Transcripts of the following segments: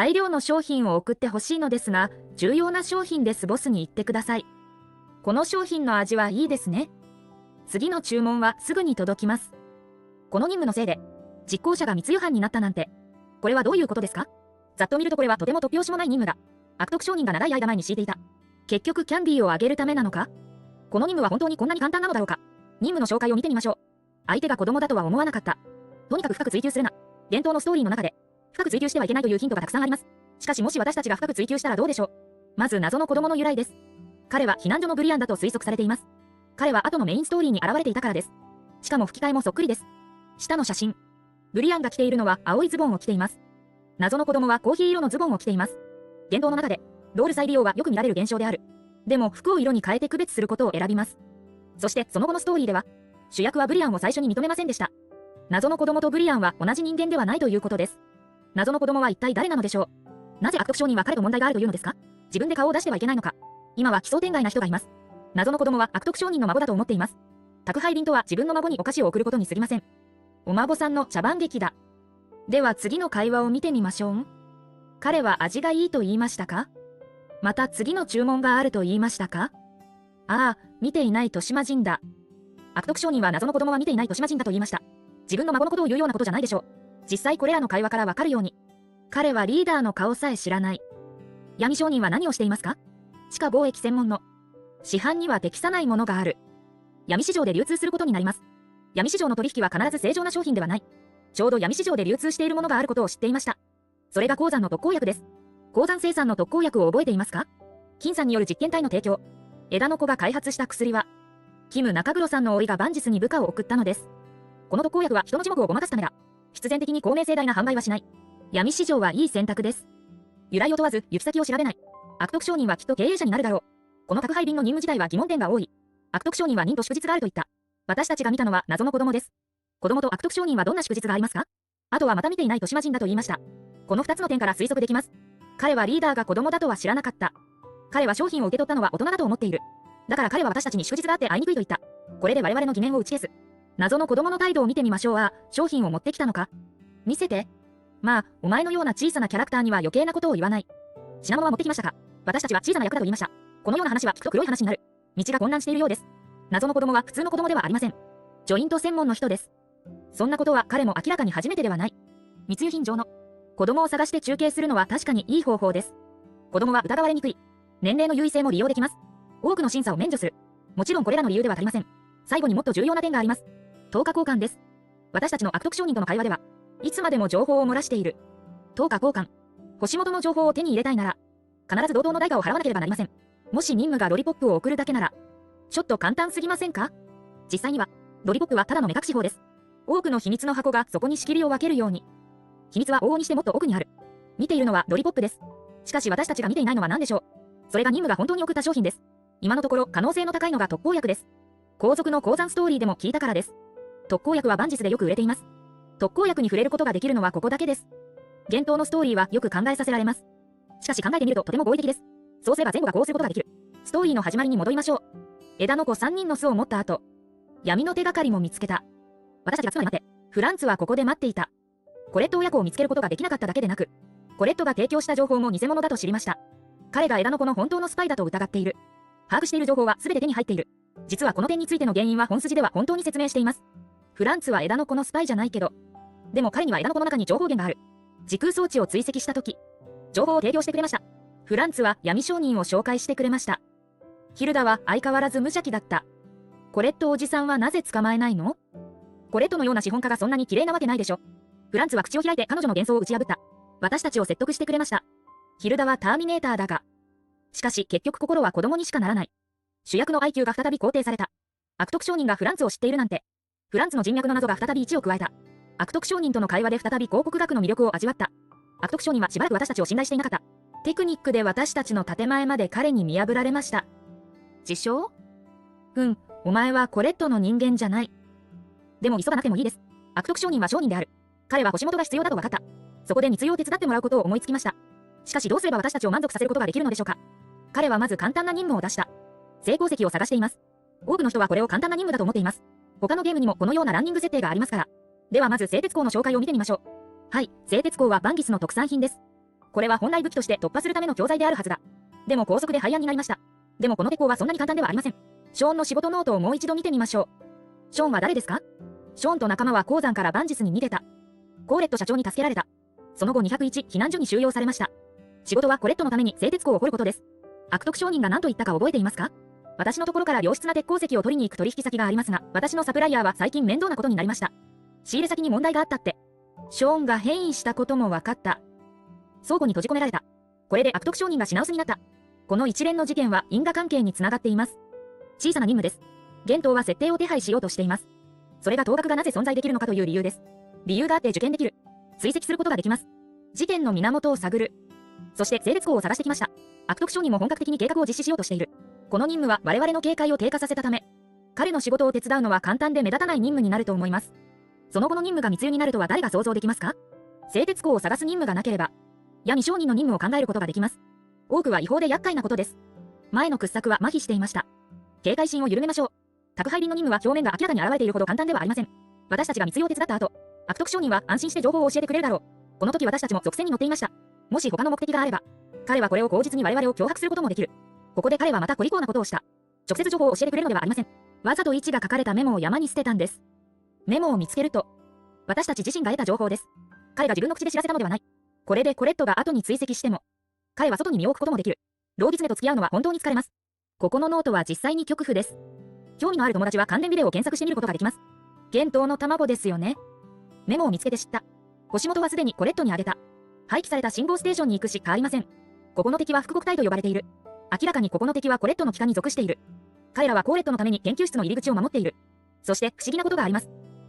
大量の商品を送ってほしいのですが、重要な商品です。ボスに言ってください。この商品の味はいいですね。次の注文はすぐに届きます。この任務のせいで、実行者が密輸犯になったなんて、これはどういうことですか？ざっと見るとこれはとても突拍子もない任務だ。悪徳商人が長い間前に敷いていた。結局キャンディーをあげるためなのか？この任務は本当にこんなに簡単なのだろうか？任務の紹介を見てみましょう。相手が子供だとは思わなかった。とにかく深く追求するな。伝統のストーリーの中で、深く追求してはいけないというヒントがたくさんあります。しかしもし私たちが深く追求したらどうでしょう。まず謎の子供の由来です。彼は避難所のブリアンだと推測されています。彼は後のメインストーリーに現れていたからです。しかも吹き替えもそっくりです。下の写真。ブリアンが着ているのは青いズボンを着ています。謎の子供はコーヒー色のズボンを着ています。言動の中で、ロール再利用はよく見られる現象である。でも服を色に変えて区別することを選びます。そしてその後のストーリーでは、主役はブリアンを最初に認めませんでした。謎の子供とブリアンは同じ人間ではないということです。謎の子供は一体誰なのでしょう。なぜ悪徳商人は彼と問題があるというのですか？自分で顔を出してはいけないのか？今は奇想天外な人がいます。謎の子供は悪徳商人の孫だと思っています。宅配便とは自分の孫にお菓子を送ることに過ぎません。お孫さんの茶番劇だ。では次の会話を見てみましょう。彼は味がいいと言いましたか？また次の注文があると言いましたか？ああ、見ていない豊島人だ。悪徳商人は謎の子供は見ていない豊島人だと言いました。自分の孫のことを言うようなことじゃないでしょう。実際これらの会話からわかるように、彼はリーダーの顔さえ知らない。闇商人は何をしていますか？地下貿易専門の。市販には適さないものがある。闇市場で流通することになります。闇市場の取引は必ず正常な商品ではない。ちょうど闇市場で流通しているものがあることを知っていました。それが鉱山の特効薬です。鉱山生産の特効薬を覚えていますか？金さんによる実験体の提供。枝の子が開発した薬は、キム中黒さんの甥がバンジスに部下を送ったのです。この特効薬は人の耳目をごまかすためだ。必然的に公明正大な販売はしない。闇市場はいい選択です。由来を問わず行き先を調べない。悪徳商人はきっと経営者になるだろう。この宅配便の任務自体は疑問点が多い。悪徳商人は任と祝日があると言った。私たちが見たのは謎の子供です。子供と悪徳商人はどんな祝日がありますか？あとはまた見ていない豊島人だと言いました。この2つの点から推測できます。彼はリーダーが子供だとは知らなかった。彼は商品を受け取ったのは大人だと思っている。だから彼は私たちに祝日があって会いにくいと言った。これで我々の疑念を打ち消す。謎の子供の態度を見てみましょう。商品を持ってきたのか？見せて。まあ、お前のような小さなキャラクターには余計なことを言わない。品物は持ってきましたか？私たちは小さな役だと言いました。このような話は聞くと黒い話になる。道が混乱しているようです。謎の子供は普通の子供ではありません。ジョイント専門の人です。そんなことは彼も明らかに初めてではない。密輸品上の子供を探して中継するのは確かにいい方法です。子供は疑われにくい。年齢の優位性も利用できます。多くの審査を免除する。もちろんこれらの理由では足りません。最後にもっと重要な点があります。等価交換です。私たちの悪徳商人との会話では、いつまでも情報を漏らしている。等価交換。星元の情報を手に入れたいなら、必ず同等の代価を払わなければなりません。もし任務がロリポップを送るだけなら、ちょっと簡単すぎませんか？実際には、ロリポップはただの目隠し法です。多くの秘密の箱がそこに仕切りを分けるように。秘密は往々にしてもっと奥にある。見ているのはロリポップです。しかし私たちが見ていないのは何でしょう。それが任務が本当に送った商品です。今のところ可能性の高いのが特効薬です。後続の鉱山ストーリーでも聞いたからです。特効薬はバンジスでよく売れています。特効薬に触れることができるのはここだけです。幻冬のストーリーはよく考えさせられます。しかし考えてみるととても合理的です。そうすれば前後がこうすることができる。ストーリーの始まりに戻りましょう。枝の子3人の巣を持った後、闇の手がかりも見つけた。私たちがつまり待って、フランツはここで待っていた。コレット親子を見つけることができなかっただけでなく、コレットが提供した情報も偽物だと知りました。彼が枝の子の本当のスパイだと疑っている。把握している情報は全て手に入っている。実はこの点についての原因は本筋では本当に説明しています。フランツは枝の子のスパイじゃないけど、でも彼には枝の子の中に情報源がある。時空装置を追跡したとき、情報を提供してくれました。フランツは闇商人を紹介してくれました。ヒルダは相変わらず無邪気だった。コレットおじさんはなぜ捕まえないの？コレットのような資本家がそんなに綺麗なわけないでしょ。フランツは口を開いて彼女の幻想を打ち破った。私たちを説得してくれました。ヒルダはターミネーターだが。しかし結局心は子供にしかならない。主役の IQ が再び肯定された。悪徳商人がフランツを知っているなんて。フランツの人脈の謎が再び1を加えた。悪徳商人との会話で再び広告学の魅力を味わった。悪徳商人はしばらく私たちを信頼していなかった。テクニックで私たちの建前まで彼に見破られました。自称？お前はコレットの人間じゃない。でも急がなくてもいいです。悪徳商人は商人である。彼は星元が必要だと分かった。そこで密輸を手伝ってもらうことを思いつきました。しかしどうすれば私たちを満足させることができるのでしょうか。彼はまず簡単な任務を出した。成功石を探しています。多くの人はこれを簡単な任務だと思っています。他のゲームにもこのようなランニング設定がありますから。ではまず製鉄鉱の紹介を見てみましょう。はい、製鉄鉱はバンギスの特産品です。これは本来武器として突破するための教材であるはずだ。でも高速で廃案になりました。でもこの手法はそんなに簡単ではありません。ショーンの仕事ノートをもう一度見てみましょう。ショーンは誰ですか？ショーンと仲間は鉱山からバンジスに逃げた。コーレット社長に助けられた。その後201避難所に収容されました。仕事はコレットのために製鉄鉱を掘ることです。悪徳商人が何と言ったか覚えていますか？私のところから良質な鉄鉱石を取りに行く取引先がありますが、私のサプライヤーは最近面倒なことになりました。仕入れ先に問題があったって。ショーンが変異したことも分かった。倉庫に閉じ込められた。これで悪徳商人が品薄になった。この一連の事件は因果関係につながっています。小さな任務です。現当は設定を手配しようとしています。それが当額がなぜ存在できるのかという理由です。理由があって受験できる。追跡することができます。事件の源を探る。そして製鉄鉱を探してきました。悪徳商人も本格的に計画を実施しようとしている。この任務は我々の警戒を低下させたため、彼の仕事を手伝うのは簡単で目立たない任務になると思います。その後の任務が密輸になるとは誰が想像できますか？製鉄鉱を探す任務がなければ、闇商人の任務を考えることができます。多くは違法で厄介なことです。前の掘削は麻痺していました。警戒心を緩めましょう。宅配便の任務は表面が明らかに現れているほど簡単ではありません。私たちが密輸を手伝った後、悪徳商人は安心して情報を教えてくれるだろう。この時私たちも属性に乗っていました。もし他の目的があれば、彼はこれを口実に我々を脅迫することもできる。ここで彼はまた小利口なことをした。直接情報を教えてくれるのではありません。わざと位置が書かれたメモを山に捨てたんです。メモを見つけると、私たち自身が得た情報です。彼が自分の口で知らせたのではない。これでコレットが後に追跡しても、彼は外に身を置くこともできる。老狐と付き合うのは本当に疲れます。ここのノートは実際に極譜です。興味のある友達は関連ビデオを検索してみることができます。幻冬の卵ですよね。メモを見つけて知った。星元はすでにコレットにあげた。廃棄された信号ステーションに行くし変わりません。ここの敵は復国隊と呼ばれている。明らかにここの敵はコレットの機関に属している。彼らはコーレットのために研究室の入り口を守っている。そして不思議なことがあります。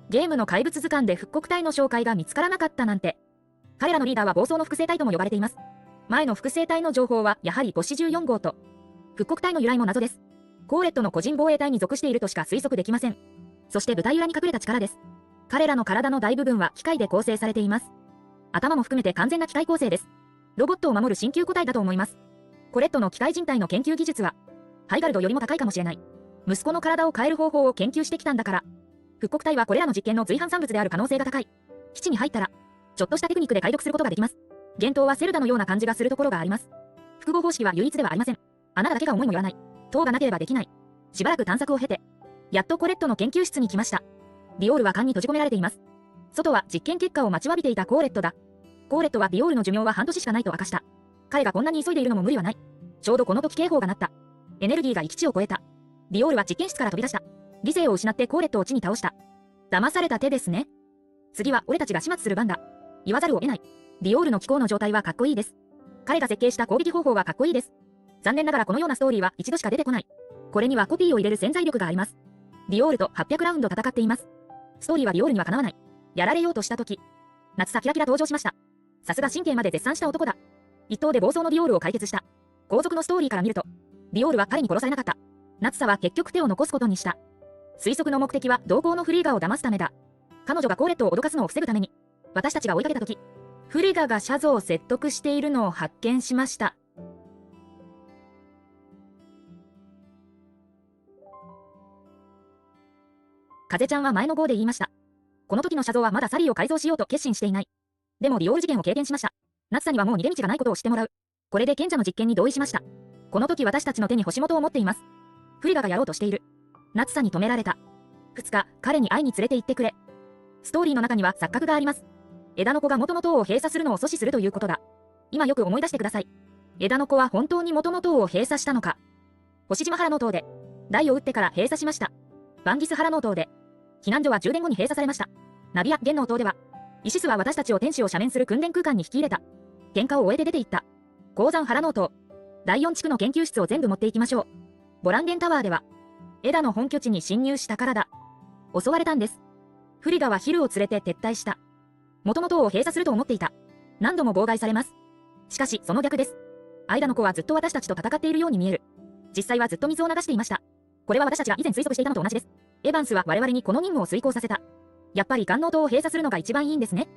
ゲームの怪物図鑑で復刻隊の紹介が見つからなかったなんて。彼らのリーダーは暴走の複製隊とも呼ばれています。前の複製隊の情報はやはり星14号と、復刻隊の由来も謎です。コーレットの個人防衛隊に属しているとしか推測できません。そして舞台裏に隠れた力です。彼らの体の大部分は機械で構成されています。頭も含めて完全な機械構成です。ロボットを守る新旧個体だと思います。コレットの機械人体の研究技術は、ハイガルドよりも高いかもしれない。息子の体を変える方法を研究してきたんだから。復刻体はこれらの実験の随伴産物である可能性が高い。基地に入ったら、ちょっとしたテクニックで解読することができます。幻冬はセルダのような感じがするところがあります。複合方式は唯一ではありません。あなただけが思いもよらない。塔がなければできない。しばらく探索を経て、やっとコレットの研究室に来ました。ビオールは缶に閉じ込められています。外は実験結果を待ちわびていたコーレットだ。コーレットはビオールの寿命は半年しかないと明かした。彼がこんなに急いでいるのも無理はない。ちょうどこの時警報が鳴った。エネルギーが域地を超えた。ビオールは実験室から飛び出した。理性を失ってコーレットを地に倒した。騙された手ですね。次は俺たちが始末する番だ。言わざるを得ない。ビオールの気候の状態はかっこいいです。彼が設計した攻撃方法はかっこいいです。残念ながらこのようなストーリーは一度しか出てこない。これにはコピーを入れる潜在力があります。ビオールと800ラウンド戦っています。ストーリーはビオールにはかなわない。やられようとした時、夏さキラキラ登場しました。さすが神経まで絶賛した男だ。一刀で暴走のビオールを解決した。後続のストーリーから見ると、ビオールは彼に殺されなかった。夏さは結局手を残すことにした。推測の目的は同行のフリーガを騙すためだ。彼女がコーレットを脅かすのを防ぐために、私たちが追いかけた時、フリガがシャゾを説得しているのを発見しました。風ちゃんは前の号で言いました。この時のシャゾはまだサリーを改造しようと決心していない。でもビオール事件を経験しました。夏さにはもう逃げ道がないことを知ってもらう。これで賢者の実験に同意しました。この時私たちの手に星元を持っています。フリガがやろうとしている。夏さに止められた。2日、彼に会いに連れて行ってくれ。ストーリーの中には錯覚があります。枝の子が元の塔を閉鎖するのを阻止するということだ。今よく思い出してください。枝の子は本当に元の塔を閉鎖したのか。星島原の塔で、台を打ってから閉鎖しました。バンギス原の塔で、避難所は10年後に閉鎖されました。ナビア・ゲンの塔では、イシスは私たちを天使を赦免する訓練空間に引き入れた。喧嘩を終えて出て行った。鉱山原の塔。第4地区の研究室を全部持っていきましょう。ボランゲンタワーでは、枝の本拠地に侵入したからだ。襲われたんです。フリガはヒルを連れて撤退した。元の塔を閉鎖すると思っていた。何度も妨害されます。しかし、その逆です。間の子はずっと私たちと戦っているように見える。実際はずっと水を流していました。これは私たちが以前推測していたのと同じです。エヴァンスは我々にこの任務を遂行させた。やっぱり観音塔を閉鎖するのが一番いいんですね。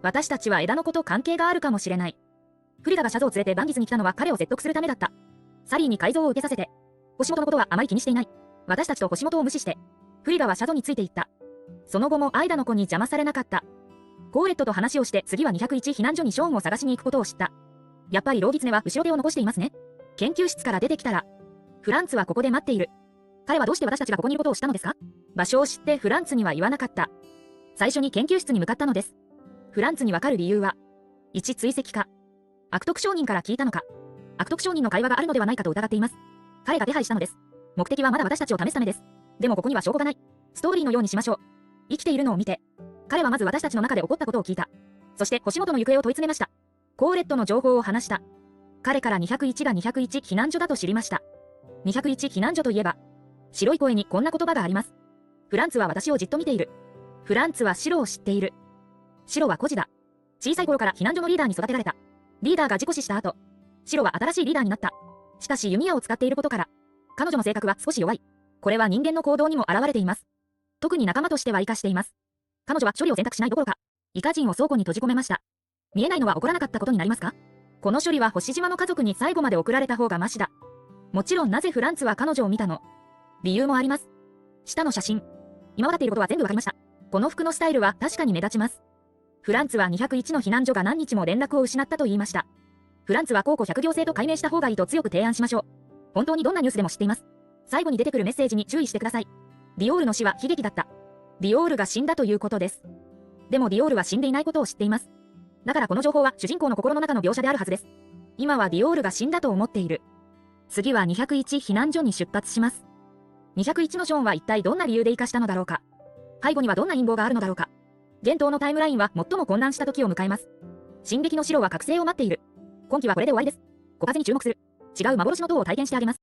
私たちは枝の子と関係があるかもしれない。フリガがシャゾを連れてバンギスに来たのは彼を説得するためだった。サリーに改造を受けさせて。星元のことはあまり気にしていない。私たちと星元を無視して。フリガはシャゾについていった。その後も間の子に邪魔されなかった。コーレットと話をして次は201避難所にショーンを探しに行くことを知った。やっぱり老狐は後ろ手を残していますね。研究室から出てきたら、フランツはここで待っている。彼はどうして私たちがここにいることを知ったのですか？場所を知ってフランツには言わなかった。最初に研究室に向かったのです。フランツにわかる理由は、1、追跡か。悪徳商人から聞いたのか。悪徳商人の会話があるのではないかと疑っています。彼が手配したのです。目的はまだ私たちを試すためです。でもここには証拠がない。ストーリーのようにしましょう。生きているのを見て。彼はまず私たちの中で起こったことを聞いた。そして星本の行方を問い詰めました。コーレットの情報を話した。彼から201が201避難所だと知りました。201避難所といえば、白い声にこんな言葉があります。フランツは私をじっと見ている。フランツはシロを知っている。シロは孤児だ。小さい頃から避難所のリーダーに育てられた。リーダーが事故死した後、シロは新しいリーダーになった。しかし弓矢を使っていることから、彼女の性格は少し弱い。これは人間の行動にも現れています。特に仲間としては生かしています。彼女は処理を選択しないどころか、イカ人を倉庫に閉じ込めました。見えないのは起こらなかったことになりますか？この処理は星島の家族に最後まで送られた方がマシだ。もちろんなぜフランツは彼女を見たの？理由もあります。下の写真。今わかっていることは全部わかりました。この服のスタイルは確かに目立ちます。フランツは201の避難所が何日も連絡を失ったと言いました。フランツは公庫100行制と解明した方がいいと強く提案しましょう。本当にどんなニュースでも知っています。最後に出てくるメッセージに注意してください。ディオールの死は悲劇だった。ディオールが死んだということです。でもディオールは死んでいないことを知っています。だからこの情報は主人公の心の中の描写であるはずです。今はディオールが死んだと思っている。次は201避難所に出発します。201のショーンは一体どんな理由で生かしたのだろうか。背後にはどんな陰謀があるのだろうか。幻冬のタイムラインは最も混乱した時を迎えます。進撃の城は覚醒を待っている。今期はこれで終わりです。小風に注目する。違う幻の塔を体験してあげます。